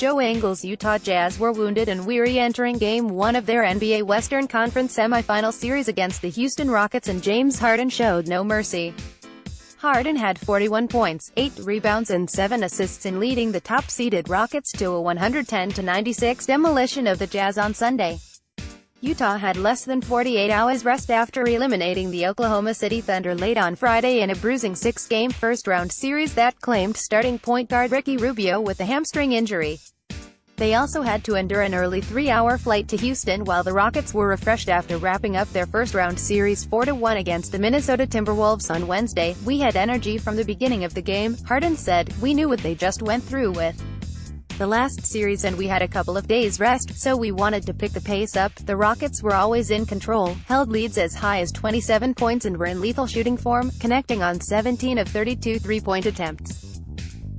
Joe Ingles' Utah Jazz were wounded and weary entering Game 1 of their NBA Western Conference semifinal series against the Houston Rockets, and James Harden showed no mercy. Harden had 41 points, 8 rebounds and 7 assists in leading the top-seeded Rockets to a 110-96 demolition of the Jazz on Sunday. Utah had less than 48 hours rest after eliminating the Oklahoma City Thunder late on Friday in a bruising 6-game first-round series that claimed starting point guard Ricky Rubio with a hamstring injury. They also had to endure an early 3-hour flight to Houston while the Rockets were refreshed after wrapping up their first-round series 4-1 against the Minnesota Timberwolves on Wednesday. "We had energy from the beginning of the game," Harden said. "We knew what they just went through with the last series and we had a couple of days rest, so we wanted to pick the pace up." The Rockets were always in control, held leads as high as 27 points and were in lethal shooting form, connecting on 17 of 32 three-point attempts.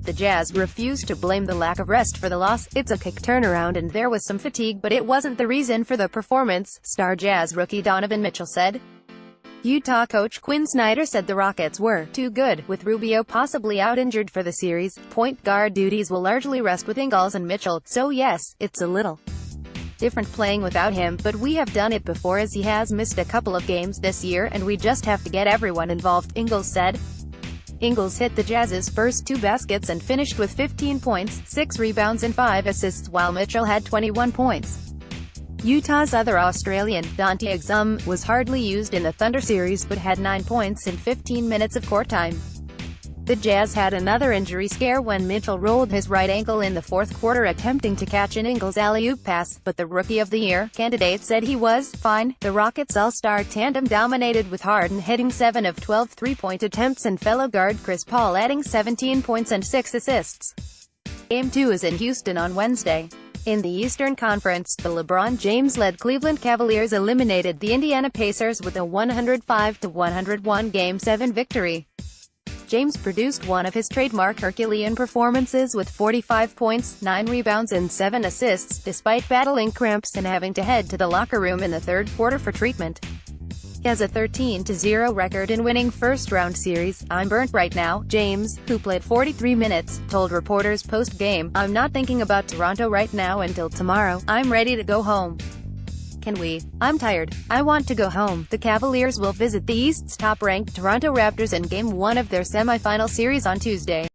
The Jazz refused to blame the lack of rest for the loss. "It's a quick turnaround and there was some fatigue, but it wasn't the reason for the performance," star Jazz rookie Donovan Mitchell said. Utah coach Quinn Snyder said the Rockets were too good, with Rubio possibly out injured for the series. Point guard duties will largely rest with Ingles and Mitchell, so yes, it's a little different playing without him, but we have done it before as he has missed a couple of games this year and we just have to get everyone involved," Ingles said. Ingles hit the Jazz's first 2 baskets and finished with 15 points, 6 rebounds and 5 assists, while Mitchell had 21 points. Utah's other Australian, Dante Exum, was hardly used in the Thunder series but had 9 points in 15 minutes of court time. The Jazz had another injury scare when Mitchell rolled his right ankle in the fourth quarter attempting to catch an Ingles alley-oop pass, but the Rookie of the Year candidate said he was fine. The Rockets' all-star tandem dominated, with Harden hitting 7 of 12 three-point attempts and fellow guard Chris Paul adding 17 points and 6 assists. Game 2 is in Houston on Wednesday. In the Eastern Conference, the LeBron James-led Cleveland Cavaliers eliminated the Indiana Pacers with a 105-101 Game 7 victory. James produced one of his trademark Herculean performances with 45 points, 9 rebounds and 7 assists, despite battling cramps and having to head to the locker room in the third quarter for treatment. He has a 13-0 record in winning first-round series. "I'm burnt right now," James, who played 43 minutes, told reporters post-game. "I'm not thinking about Toronto right now until tomorrow. I'm ready to go home. I'm tired. I want to go home." The Cavaliers will visit the East's top-ranked Toronto Raptors in Game 1 of their semifinal series on Tuesday.